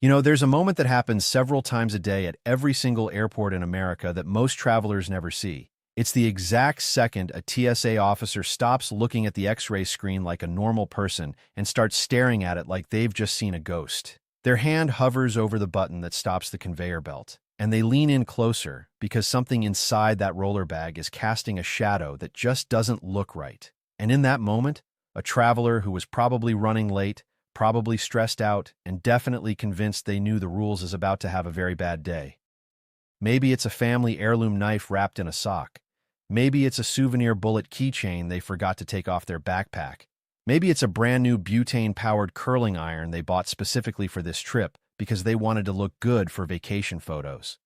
There's a moment that happens several times a day at every single airport in America that most travelers never see. It's the exact second a TSA officer stops looking at the X-ray screen like a normal person and starts staring at it like they've just seen a ghost. Their hand hovers over the button that stops the conveyor belt, and they lean in closer because something inside that roller bag is casting a shadow that just doesn't look right. And in that moment, a traveler who was probably running late, probably stressed out, and definitely convinced they knew the rules is about to have a very bad day. Maybe it's a family heirloom knife wrapped in a sock. Maybe it's a souvenir bullet keychain they forgot to take off their backpack. Maybe it's a brand new butane-powered curling iron they bought specifically for this trip because they wanted to look good for vacation photos.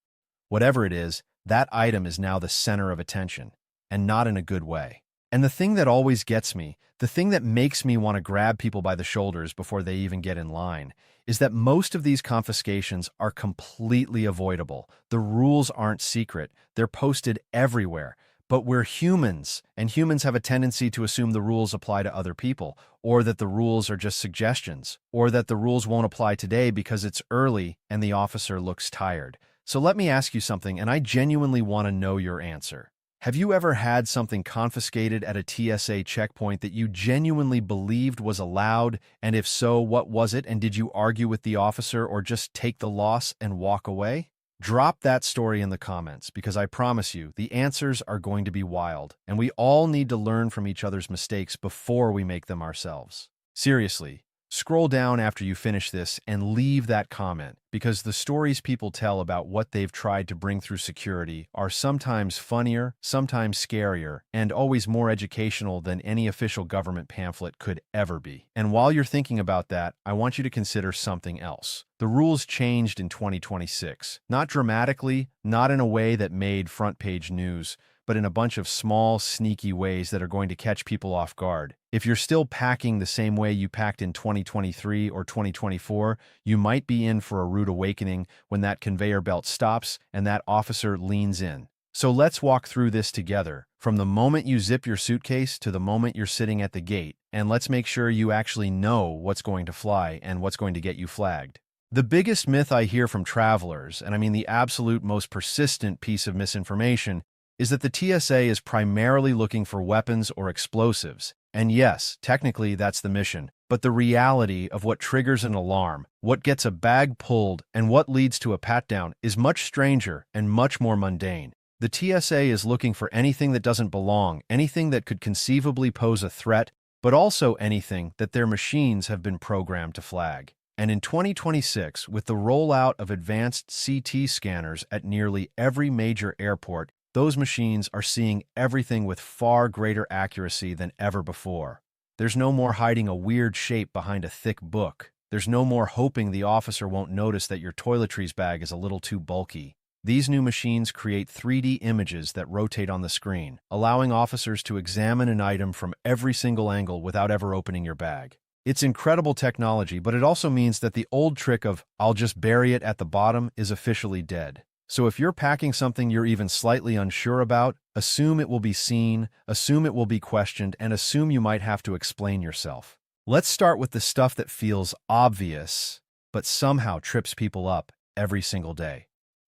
Whatever it is, that item is now the center of attention, and not in a good way. And the thing that always gets me, the thing that makes me want to grab people by the shoulders before they even get in line, is that most of these confiscations are completely avoidable. The rules aren't secret. They're posted everywhere. But we're humans, and humans have a tendency to assume the rules apply to other people, or that the rules are just suggestions, or that the rules won't apply today because it's early and the officer looks tired. So let me ask you something, and I genuinely want to know your answer. Have you ever had something confiscated at a TSA checkpoint that you genuinely believed was allowed? And if so, what was it? And did you argue with the officer or just take the loss and walk away? Drop that story in the comments because I promise you, the answers are going to be wild, and we all need to learn from each other's mistakes before we make them ourselves. Seriously, scroll down after you finish this and leave that comment because the stories people tell about what they've tried to bring through security are sometimes funnier, sometimes scarier, and always more educational than any official government pamphlet could ever be. And while you're thinking about that, I want you to consider something else. The rules changed in 2026. Not dramatically, not in a way that made front-page news, but in a bunch of small, sneaky ways that are going to catch people off guard. If you're still packing the same way you packed in 2023 or 2024, you might be in for a rude awakening when that conveyor belt stops and that officer leans in. So let's walk through this together, from the moment you zip your suitcase to the moment you're sitting at the gate, and let's make sure you actually know what's going to fly and what's going to get you flagged. The biggest myth I hear from travelers, and I mean the absolute most persistent piece of misinformation, is that the TSA is primarily looking for weapons or explosives. And yes, technically that's the mission. But the reality of what triggers an alarm, what gets a bag pulled, and what leads to a pat-down is much stranger and much more mundane. The TSA is looking for anything that doesn't belong, anything that could conceivably pose a threat, but also anything that their machines have been programmed to flag. And in 2026, with the rollout of advanced CT scanners at nearly every major airport, those machines are seeing everything with far greater accuracy than ever before. There's no more hiding a weird shape behind a thick book. There's no more hoping the officer won't notice that your toiletries bag is a little too bulky. These new machines create 3D images that rotate on the screen, allowing officers to examine an item from every single angle without ever opening your bag. It's incredible technology, but it also means that the old trick of, "I'll just bury it at the bottom," is officially dead. So if you're packing something you're even slightly unsure about, assume it will be seen, assume it will be questioned, and assume you might have to explain yourself. Let's start with the stuff that feels obvious, but somehow trips people up every single day.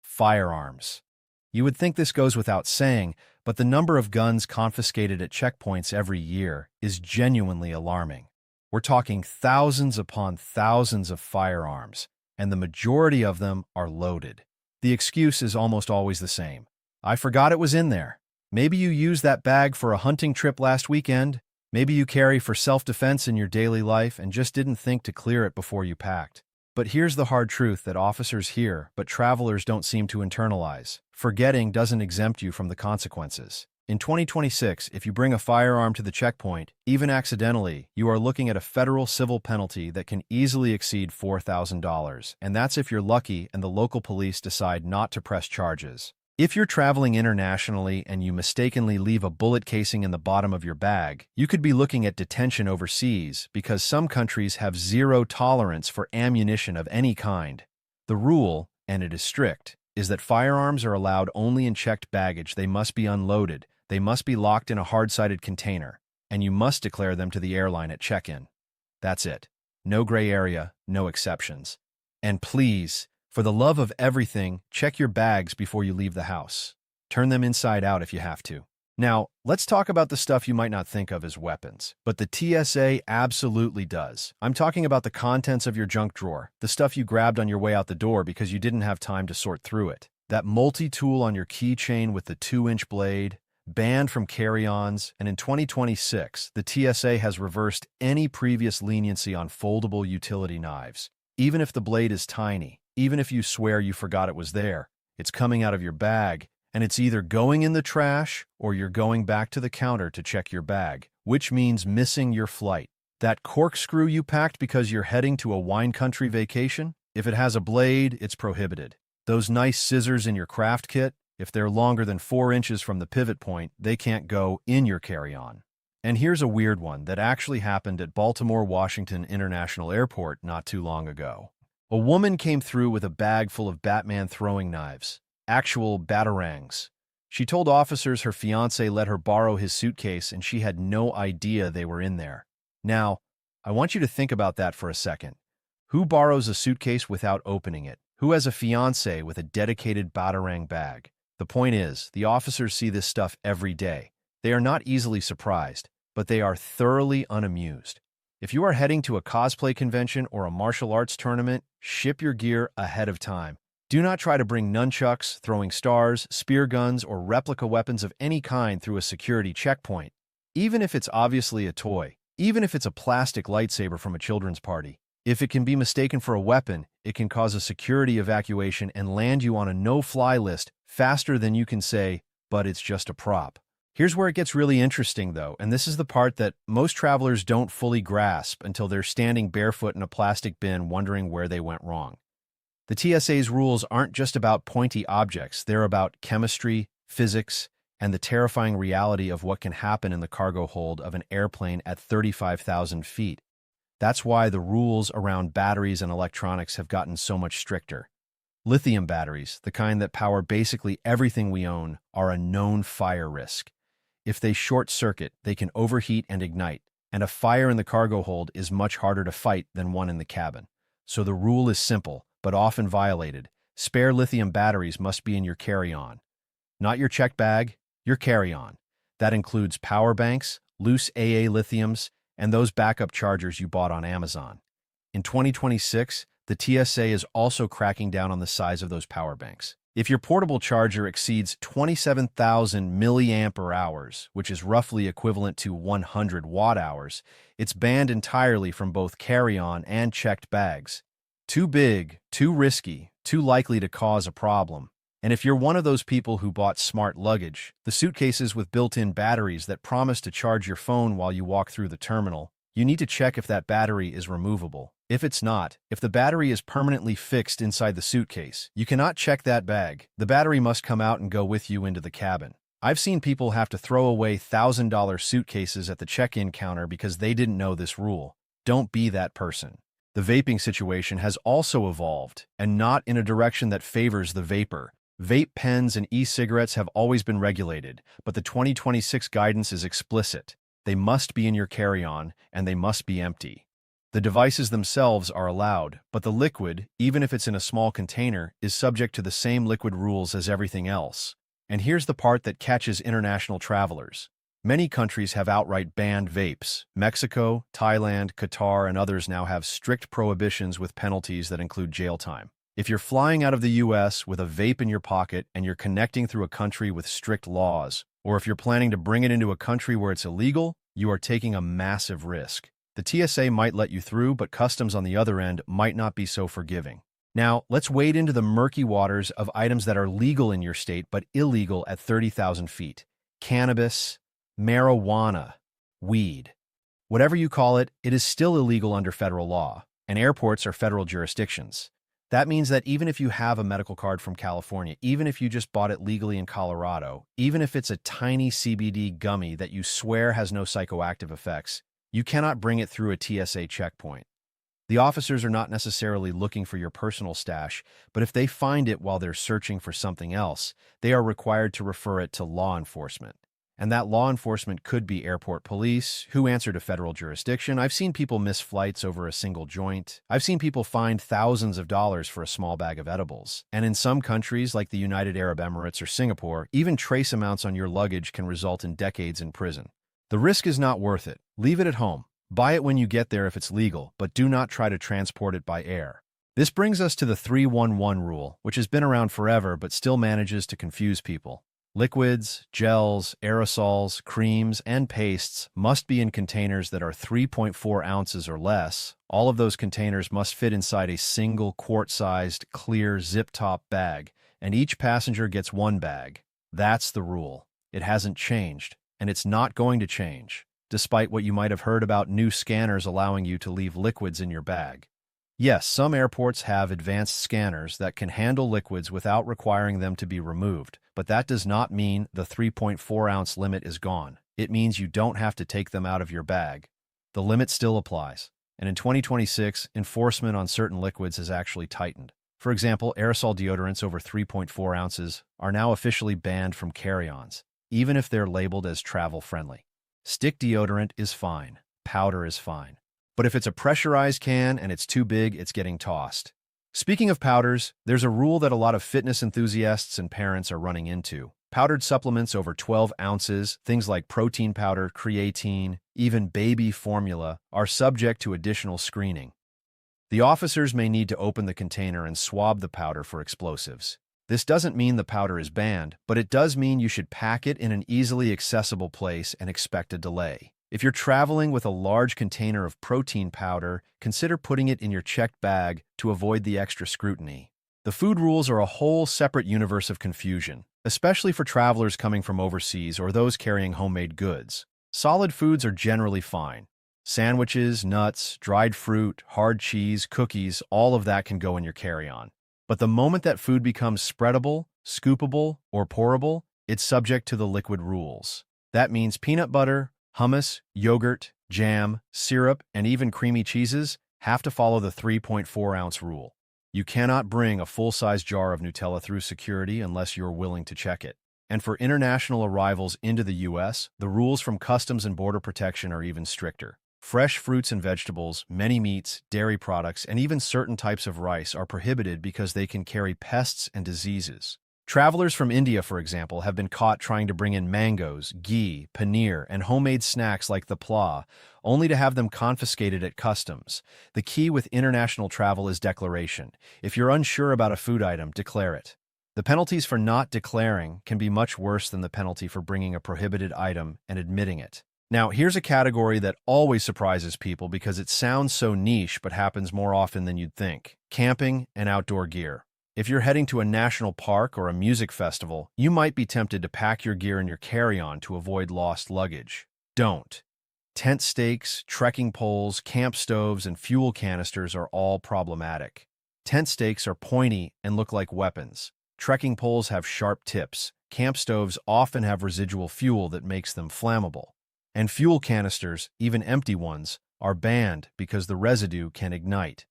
Firearms. You would think this goes without saying, but the number of guns confiscated at checkpoints every year is genuinely alarming. We're talking thousands upon thousands of firearms, and the majority of them are loaded. The excuse is almost always the same. "I forgot it was in there." Maybe you used that bag for a hunting trip last weekend. Maybe you carry for self-defense in your daily life and just didn't think to clear it before you packed. But here's the hard truth that officers hear, but travelers don't seem to internalize. Forgetting doesn't exempt you from the consequences. In 2026, if you bring a firearm to the checkpoint, even accidentally, you are looking at a federal civil penalty that can easily exceed $4,000, and that's if you're lucky and the local police decide not to press charges. If you're traveling internationally and you mistakenly leave a bullet casing in the bottom of your bag, you could be looking at detention overseas because some countries have zero tolerance for ammunition of any kind. The rule, and it is strict, is that firearms are allowed only in checked baggage. They must be unloaded. They must be locked in a hard-sided container, and you must declare them to the airline at check-in. That's it. No gray area, no exceptions. And please, for the love of everything, check your bags before you leave the house. Turn them inside out if you have to. Now, let's talk about the stuff you might not think of as weapons, but the TSA absolutely does. I'm talking about the contents of your junk drawer, the stuff you grabbed on your way out the door because you didn't have time to sort through it. That multi-tool on your keychain with the 2-inch blade, banned from carry-ons, and in 2026, the TSA has reversed any previous leniency on foldable utility knives. Even if the blade is tiny, even if you swear you forgot it was there, it's coming out of your bag, and it's either going in the trash or you're going back to the counter to check your bag, which means missing your flight. That corkscrew you packed because you're heading to a wine country vacation? If it has a blade, it's prohibited. Those nice scissors in your craft kit? If they're longer than 4 inches from the pivot point, they can't go in your carry-on. And here's a weird one that actually happened at Baltimore Washington International Airport not too long ago. A woman came through with a bag full of Batman throwing knives, actual batarangs. She told officers her fiancé let her borrow his suitcase and she had no idea they were in there. Now, I want you to think about that for a second. Who borrows a suitcase without opening it? Who has a fiancé with a dedicated batarang bag? The point is, the officers see this stuff every day. They are not easily surprised, but they are thoroughly unamused. If you are heading to a cosplay convention or a martial arts tournament, ship your gear ahead of time. Do not try to bring nunchucks, throwing stars, spear guns, or replica weapons of any kind through a security checkpoint. Even if it's obviously a toy, even if it's a plastic lightsaber from a children's party, if it can be mistaken for a weapon, it can cause a security evacuation and land you on a no-fly list faster than you can say, but it's just a prop. Here's where it gets really interesting, though, and this is the part that most travelers don't fully grasp until they're standing barefoot in a plastic bin wondering where they went wrong. The TSA's rules aren't just about pointy objects, they're about chemistry, physics, and the terrifying reality of what can happen in the cargo hold of an airplane at 35,000 feet. That's why the rules around batteries and electronics have gotten so much stricter. Lithium batteries, the kind that power basically everything we own, are a known fire risk. If they short-circuit, they can overheat and ignite, and a fire in the cargo hold is much harder to fight than one in the cabin. So the rule is simple, but often violated. Spare lithium batteries must be in your carry-on. Not your check bag, your carry-on. That includes power banks, loose AA lithiums, and those backup chargers you bought on Amazon. In 2026, the TSA is also cracking down on the size of those power banks. If your portable charger exceeds 27,000 milliamp hours, which is roughly equivalent to 100 watt-hours, it's banned entirely from both carry-on and checked bags. Too big, too risky, too likely to cause a problem. And if you're one of those people who bought smart luggage, the suitcases with built-in batteries that promise to charge your phone while you walk through the terminal, you need to check if that battery is removable. If it's not, if the battery is permanently fixed inside the suitcase, you cannot check that bag. The battery must come out and go with you into the cabin. I've seen people have to throw away $1,000 suitcases at the check-in counter because they didn't know this rule. Don't be that person. The vaping situation has also evolved, and not in a direction that favors the vapor. Vape pens and e-cigarettes have always been regulated, but the 2026 guidance is explicit. They must be in your carry-on, and they must be empty. The devices themselves are allowed, but the liquid, even if it's in a small container, is subject to the same liquid rules as everything else. And here's the part that catches international travelers. Many countries have outright banned vapes. Mexico, Thailand, Qatar, and others now have strict prohibitions with penalties that include jail time. If you're flying out of the US with a vape in your pocket and you're connecting through a country with strict laws, or if you're planning to bring it into a country where it's illegal, you are taking a massive risk. The TSA might let you through, but customs on the other end might not be so forgiving. Now, let's wade into the murky waters of items that are legal in your state but illegal at 30,000 feet. Cannabis, marijuana, weed. Whatever you call it, it is still illegal under federal law, and airports are federal jurisdictions. That means that even if you have a medical card from California, even if you just bought it legally in Colorado, even if it's a tiny CBD gummy that you swear has no psychoactive effects, you cannot bring it through a TSA checkpoint. The officers are not necessarily looking for your personal stash, but if they find it while they're searching for something else, they are required to refer it to law enforcement. And that law enforcement could be airport police, who answer to federal jurisdiction. I've seen people miss flights over a single joint. I've seen people fined thousands of dollars for a small bag of edibles. And in some countries, like the United Arab Emirates or Singapore, even trace amounts on your luggage can result in decades in prison. The risk is not worth it. Leave it at home. Buy it when you get there if it's legal, but do not try to transport it by air. This brings us to the 311 rule, which has been around forever but still manages to confuse people. Liquids, gels, aerosols, creams, and pastes must be in containers that are 3.4 ounces or less. All of those containers must fit inside a single quart-sized, clear zip-top bag, and each passenger gets one bag. That's the rule. It hasn't changed, and it's not going to change, despite what you might have heard about new scanners allowing you to leave liquids in your bag. Yes, some airports have advanced scanners that can handle liquids without requiring them to be removed, but that does not mean the 3.4-ounce limit is gone. It means you don't have to take them out of your bag. The limit still applies, and in 2026, enforcement on certain liquids has actually tightened. For example, aerosol deodorants over 3.4 ounces are now officially banned from carry-ons, even if they're labeled as travel-friendly. Stick deodorant is fine. Powder is fine. But if it's a pressurized can and it's too big, it's getting tossed. Speaking of powders, there's a rule that a lot of fitness enthusiasts and parents are running into. Powdered supplements over 12 ounces, things like protein powder, creatine, even baby formula, are subject to additional screening. The officers may need to open the container and swab the powder for explosives. This doesn't mean the powder is banned, but it does mean you should pack it in an easily accessible place and expect a delay. If you're traveling with a large container of protein powder, consider putting it in your checked bag to avoid the extra scrutiny. The food rules are a whole separate universe of confusion, especially for travelers coming from overseas or those carrying homemade goods. Solid foods are generally fine. Sandwiches, nuts, dried fruit, hard cheese, cookies, all of that can go in your carry-on. But the moment that food becomes spreadable, scoopable, or pourable, it's subject to the liquid rules. That means peanut butter, hummus, yogurt, jam, syrup, and even creamy cheeses have to follow the 3.4-ounce rule. You cannot bring a full-size jar of Nutella through security unless you're willing to check it. And for international arrivals into the U.S., the rules from Customs and Border Protection are even stricter. Fresh fruits and vegetables, many meats, dairy products, and even certain types of rice are prohibited because they can carry pests and diseases. Travelers from India, for example, have been caught trying to bring in mangoes, ghee, paneer, and homemade snacks like thapla, only to have them confiscated at customs. The key with international travel is declaration. If you're unsure about a food item, declare it. The penalties for not declaring can be much worse than the penalty for bringing a prohibited item and admitting it. Now, here's a category that always surprises people because it sounds so niche but happens more often than you'd think: camping and outdoor gear. If you're heading to a national park or a music festival, you might be tempted to pack your gear in your carry-on to avoid lost luggage. Don't. Tent stakes, trekking poles, camp stoves, and fuel canisters are all problematic. Tent stakes are pointy and look like weapons. Trekking poles have sharp tips. Camp stoves often have residual fuel that makes them flammable. And fuel canisters, even empty ones, are banned because the residue can ignite.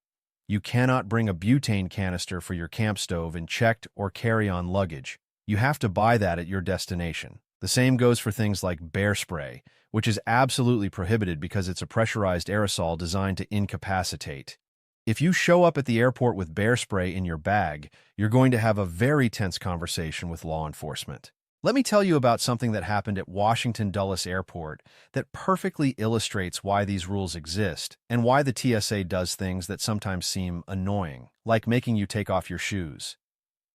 You cannot bring a butane canister for your camp stove in checked or carry-on luggage. You have to buy that at your destination. The same goes for things like bear spray, which is absolutely prohibited because it's a pressurized aerosol designed to incapacitate. If you show up at the airport with bear spray in your bag, you're going to have a very tense conversation with law enforcement. Let me tell you about something that happened at Washington Dulles Airport that perfectly illustrates why these rules exist and why the TSA does things that sometimes seem annoying, like making you take off your shoes.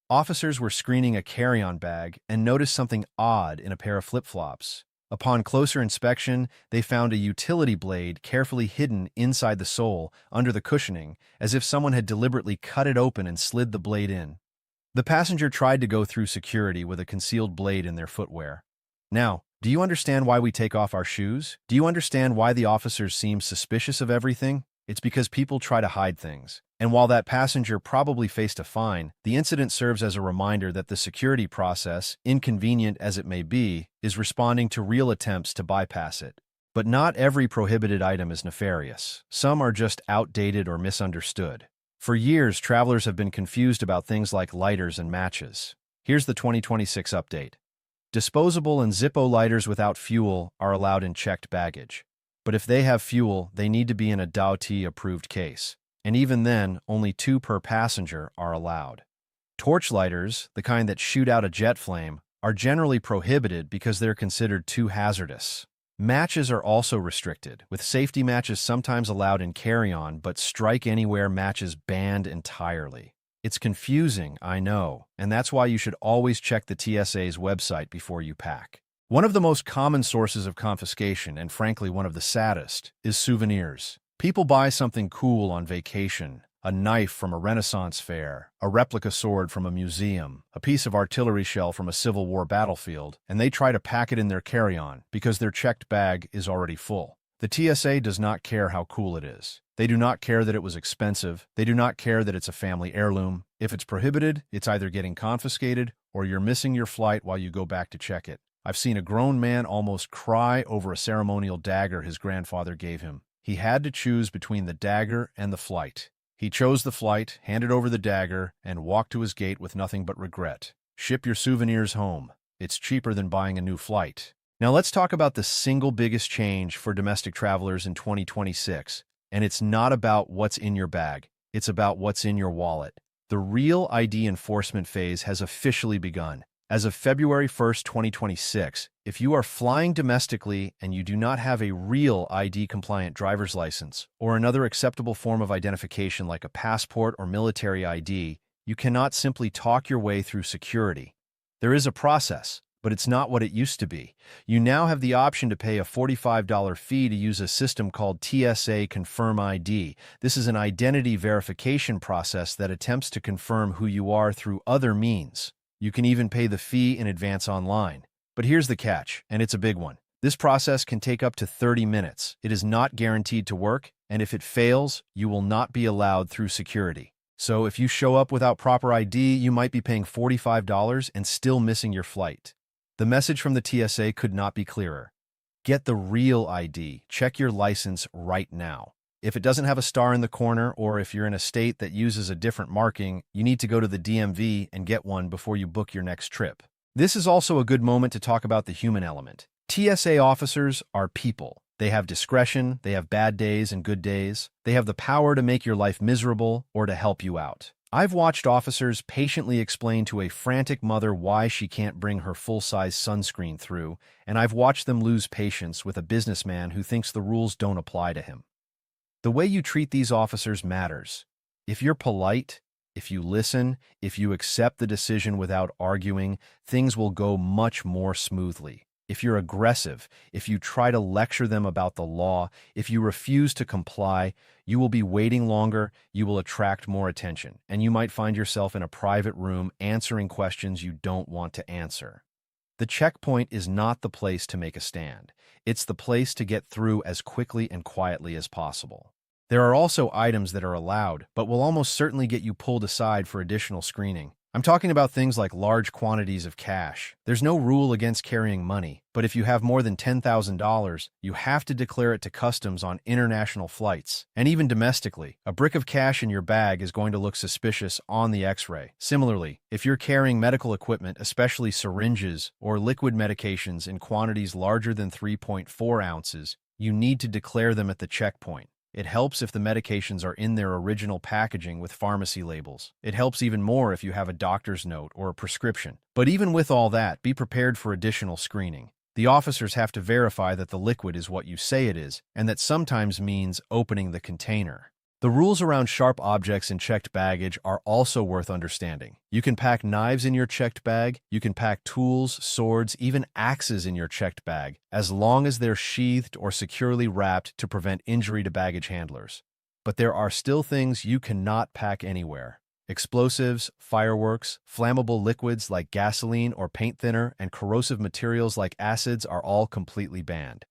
Officers were screening a carry-on bag and noticed something odd in a pair of flip-flops. Upon closer inspection, they found a utility blade carefully hidden inside the sole, under the cushioning, as if someone had deliberately cut it open and slid the blade in. The passenger tried to go through security with a concealed blade in their footwear. Now, do you understand why we take off our shoes? Do you understand why the officers seem suspicious of everything? It's because people try to hide things. And while that passenger probably faced a fine, the incident serves as a reminder that the security process, inconvenient as it may be, is responding to real attempts to bypass it. But not every prohibited item is nefarious. Some are just outdated or misunderstood. For years, travelers have been confused about things like lighters and matches. Here's the 2026 update. Disposable and Zippo lighters without fuel are allowed in checked baggage. But if they have fuel, they need to be in a DOT-approved case. And even then, only 2 per passenger are allowed. Torch lighters, the kind that shoot out a jet flame, are generally prohibited because they're considered too hazardous. Matches are also restricted, with safety matches sometimes allowed in carry-on but strike-anywhere matches banned entirely. It's confusing, I know, and that's why you should always check the TSA's website before you pack. One of the most common sources of confiscation, and frankly one of the saddest, is souvenirs. People buy something cool on vacation, a knife from a Renaissance fair, a replica sword from a museum, a piece of artillery shell from a Civil War battlefield, and they try to pack it in their carry-on because their checked bag is already full. The TSA does not care how cool it is. They do not care that it was expensive. They do not care that it's a family heirloom. If it's prohibited, it's either getting confiscated or you're missing your flight while you go back to check it. I've seen a grown man almost cry over a ceremonial dagger his grandfather gave him. He had to choose between the dagger and the flight. He chose the flight, handed over the dagger, and walked to his gate with nothing but regret. Ship your souvenirs home. It's cheaper than buying a new flight. Now let's talk about the single biggest change for domestic travelers in 2026. And it's not about what's in your bag. It's about what's in your wallet. The real ID enforcement phase has officially begun. As of February 1st, 2026, if you are flying domestically and you do not have a real ID-compliant driver's license or another acceptable form of identification like a passport or military ID, you cannot simply talk your way through security. There is a process, but it's not what it used to be. You now have the option to pay a $45 fee to use a system called TSA Confirm ID. This is an identity verification process that attempts to confirm who you are through other means. You can even pay the fee in advance online. But here's the catch, and it's a big one. This process can take up to 30 minutes. It is not guaranteed to work, and if it fails, you will not be allowed through security. So if you show up without proper ID, you might be paying $45 and still missing your flight. The message from the TSA could not be clearer. Get the real ID. Check your license right now. If it doesn't have a star in the corner, or if you're in a state that uses a different marking, you need to go to the DMV and get one before you book your next trip. This is also a good moment to talk about the human element. TSA officers are people. They have discretion, they have bad days and good days. They have the power to make your life miserable or to help you out. I've watched officers patiently explain to a frantic mother why she can't bring her full-size sunscreen through, and I've watched them lose patience with a businessman who thinks the rules don't apply to him. The way you treat these officers matters. If you're polite, if you listen, if you accept the decision without arguing, things will go much more smoothly. If you're aggressive, if you try to lecture them about the law, if you refuse to comply, you will be waiting longer, you will attract more attention, and you might find yourself in a private room answering questions you don't want to answer. The checkpoint is not the place to make a stand. It's the place to get through as quickly and quietly as possible. There are also items that are allowed, but will almost certainly get you pulled aside for additional screening. I'm talking about things like large quantities of cash. There's no rule against carrying money, but if you have more than $10,000, you have to declare it to customs on international flights. And even domestically, a brick of cash in your bag is going to look suspicious on the X-ray. Similarly, if you're carrying medical equipment, especially syringes or liquid medications in quantities larger than 3.4 ounces, you need to declare them at the checkpoint. It helps if the medications are in their original packaging with pharmacy labels. It helps even more if you have a doctor's note or a prescription. But even with all that, be prepared for additional screening. The officers have to verify that the liquid is what you say it is, and that sometimes means opening the container. The rules around sharp objects in checked baggage are also worth understanding. You can pack knives in your checked bag, you can pack tools, swords, even axes in your checked bag, as long as they're sheathed or securely wrapped to prevent injury to baggage handlers. But there are still things you cannot pack anywhere. Explosives, fireworks, flammable liquids like gasoline or paint thinner, and corrosive materials like acids are all completely banned.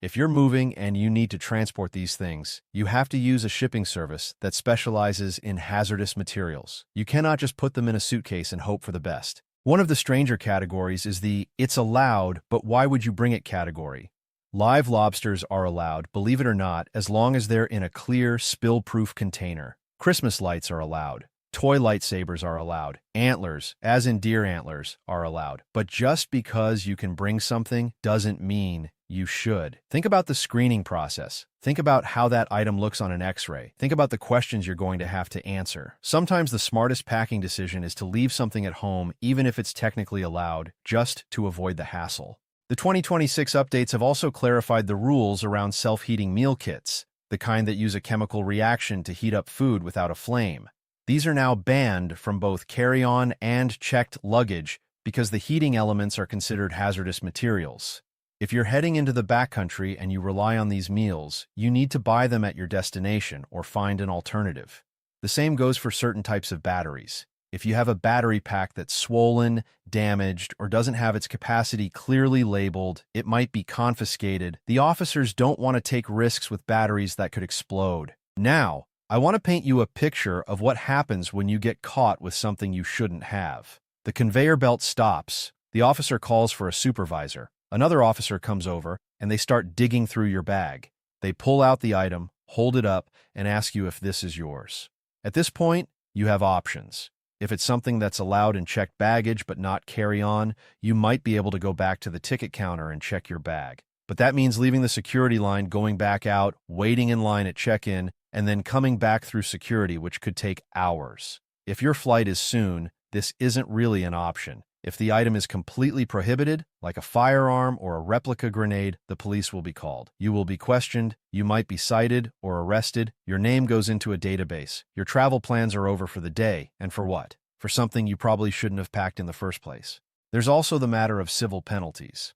If you're moving and you need to transport these things, you have to use a shipping service that specializes in hazardous materials. You cannot just put them in a suitcase and hope for the best. One of the stranger categories is the "it's allowed, but why would you bring it" category. Live lobsters are allowed, believe it or not, as long as they're in a clear, spill-proof container. Christmas lights are allowed. Toy lightsabers are allowed. Antlers, as in deer antlers, are allowed. But just because you can bring something doesn't mean you should. Think about the screening process. Think about how that item looks on an X-ray. Think about the questions you're going to have to answer. Sometimes the smartest packing decision is to leave something at home, even if it's technically allowed, just to avoid the hassle. The 2026 updates have also clarified the rules around self-heating meal kits, the kind that use a chemical reaction to heat up food without a flame. These are now banned from both carry-on and checked luggage because the heating elements are considered hazardous materials. If you're heading into the backcountry and you rely on these meals, you need to buy them at your destination or find an alternative. The same goes for certain types of batteries. If you have a battery pack that's swollen, damaged, or doesn't have its capacity clearly labeled, it might be confiscated. The officers don't want to take risks with batteries that could explode. Now, I want to paint you a picture of what happens when you get caught with something you shouldn't have. The conveyor belt stops. The officer calls for a supervisor. Another officer comes over, and they start digging through your bag. They pull out the item, hold it up, and ask you if this is yours. At this point, you have options. If it's something that's allowed in checked baggage but not carry-on, you might be able to go back to the ticket counter and check your bag. But that means leaving the security line, going back out, waiting in line at check-in, and then coming back through security, which could take hours. If your flight is soon, this isn't really an option. If the item is completely prohibited, like a firearm or a replica grenade, the police will be called. You will be questioned, you might be cited or arrested, your name goes into a database, your travel plans are over for the day, and for what? For something you probably shouldn't have packed in the first place. There's also the matter of civil penalties.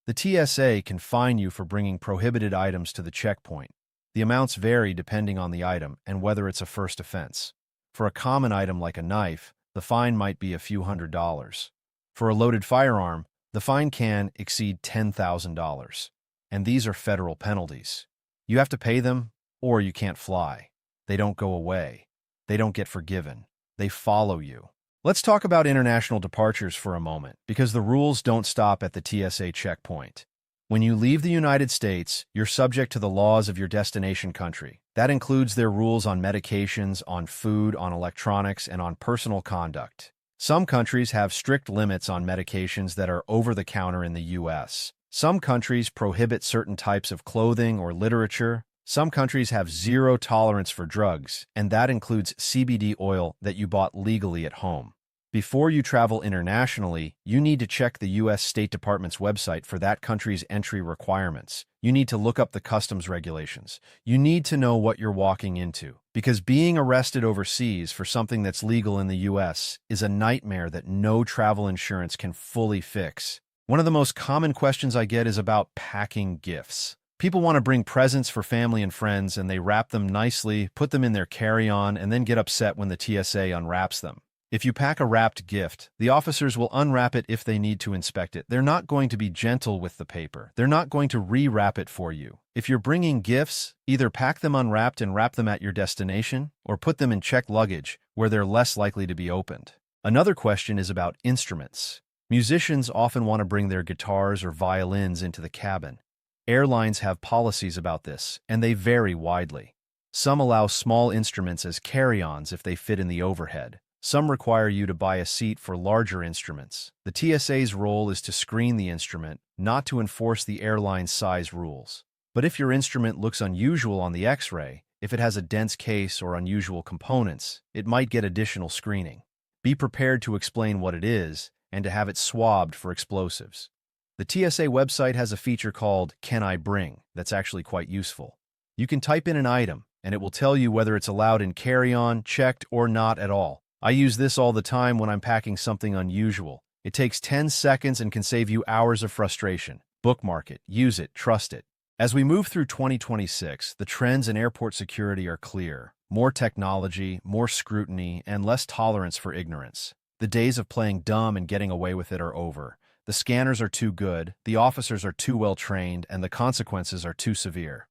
The TSA can fine you for bringing prohibited items to the checkpoint. The amounts vary depending on the item and whether it's a first offense. For a common item like a knife, the fine might be a few $100s. For a loaded firearm, the fine can exceed $10,000. And these are federal penalties. You have to pay them, or you can't fly. They don't go away. They don't get forgiven. They follow you. Let's talk about international departures for a moment, because the rules don't stop at the TSA checkpoint. When you leave the United States, you're subject to the laws of your destination country. That includes their rules on medications, on food, on electronics, and on personal conduct. Some countries have strict limits on medications that are over-the-counter in the U.S. Some countries prohibit certain types of clothing or literature. Some countries have zero tolerance for drugs, and that includes CBD oil that you bought legally at home. Before you travel internationally, you need to check the U.S. State Department's website for that country's entry requirements. You need to look up the customs regulations. You need to know what you're walking into, because being arrested overseas for something that's legal in the U.S. is a nightmare that no travel insurance can fully fix. One of the most common questions I get is about packing gifts. People want to bring presents for family and friends, and they wrap them nicely, put them in their carry-on, and then get upset when the TSA unwraps them. If you pack a wrapped gift, the officers will unwrap it if they need to inspect it. They're not going to be gentle with the paper. They're not going to re-wrap it for you. If you're bringing gifts, either pack them unwrapped and wrap them at your destination, or put them in checked luggage, where they're less likely to be opened. Another question is about instruments. Musicians often want to bring their guitars or violins into the cabin. Airlines have policies about this, and they vary widely. Some allow small instruments as carry-ons if they fit in the overhead. Some require you to buy a seat for larger instruments. The TSA's role is to screen the instrument, not to enforce the airline's size rules. But if your instrument looks unusual on the X-ray, if it has a dense case or unusual components, it might get additional screening. Be prepared to explain what it is and to have it swabbed for explosives. The TSA website has a feature called Can I Bring that's actually quite useful. You can type in an item, and it will tell you whether it's allowed in carry-on, checked, or not at all. I use this all the time when I'm packing something unusual. It takes 10 seconds and can save you hours of frustration. Bookmark it, use it, trust it. As we move through 2026, the trends in airport security are clear. More technology, more scrutiny, and less tolerance for ignorance. The days of playing dumb and getting away with it are over. The scanners are too good, the officers are too well trained, and the consequences are too severe.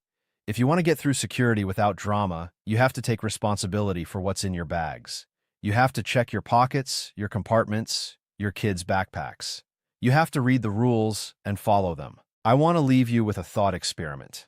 If you want to get through security without drama, you have to take responsibility for what's in your bags. You have to check your pockets, your compartments, your kids' backpacks. You have to read the rules and follow them. I want to leave you with a thought experiment.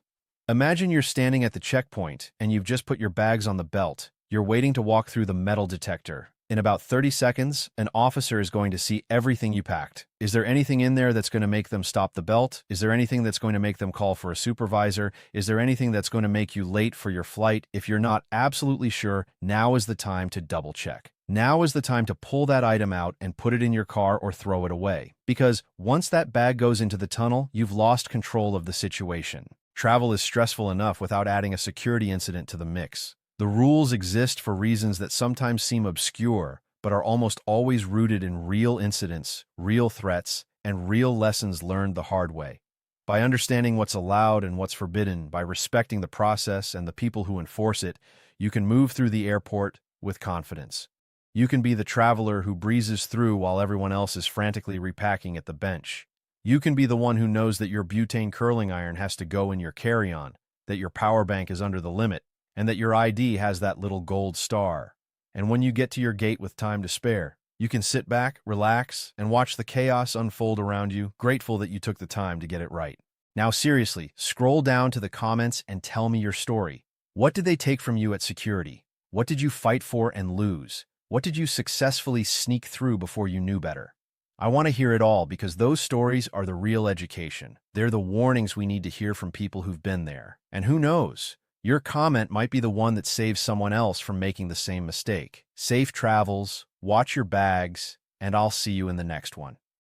Imagine you're standing at the checkpoint and you've just put your bags on the belt. You're waiting to walk through the metal detector. In about 30 seconds, an officer is going to see everything you packed. Is there anything in there that's going to make them stop the belt? Is there anything that's going to make them call for a supervisor? Is there anything that's going to make you late for your flight? If you're not absolutely sure, now is the time to double check. Now is the time to pull that item out and put it in your car or throw it away. Because once that bag goes into the tunnel, you've lost control of the situation. Travel is stressful enough without adding a security incident to the mix. The rules exist for reasons that sometimes seem obscure, but are almost always rooted in real incidents, real threats, and real lessons learned the hard way. By understanding what's allowed and what's forbidden, by respecting the process and the people who enforce it, you can move through the airport with confidence. You can be the traveler who breezes through while everyone else is frantically repacking at the bench. You can be the one who knows that your butane curling iron has to go in your carry-on, that your power bank is under the limit, and that your ID has that little gold star. And when you get to your gate with time to spare, you can sit back, relax, and watch the chaos unfold around you, grateful that you took the time to get it right. Now seriously, scroll down to the comments and tell me your story. What did they take from you at security? What did you fight for and lose? What did you successfully sneak through before you knew better? I want to hear it all because those stories are the real education. They're the warnings we need to hear from people who've been there. And who knows? Your comment might be the one that saves someone else from making the same mistake. Safe travels, watch your bags, and I'll see you in the next one.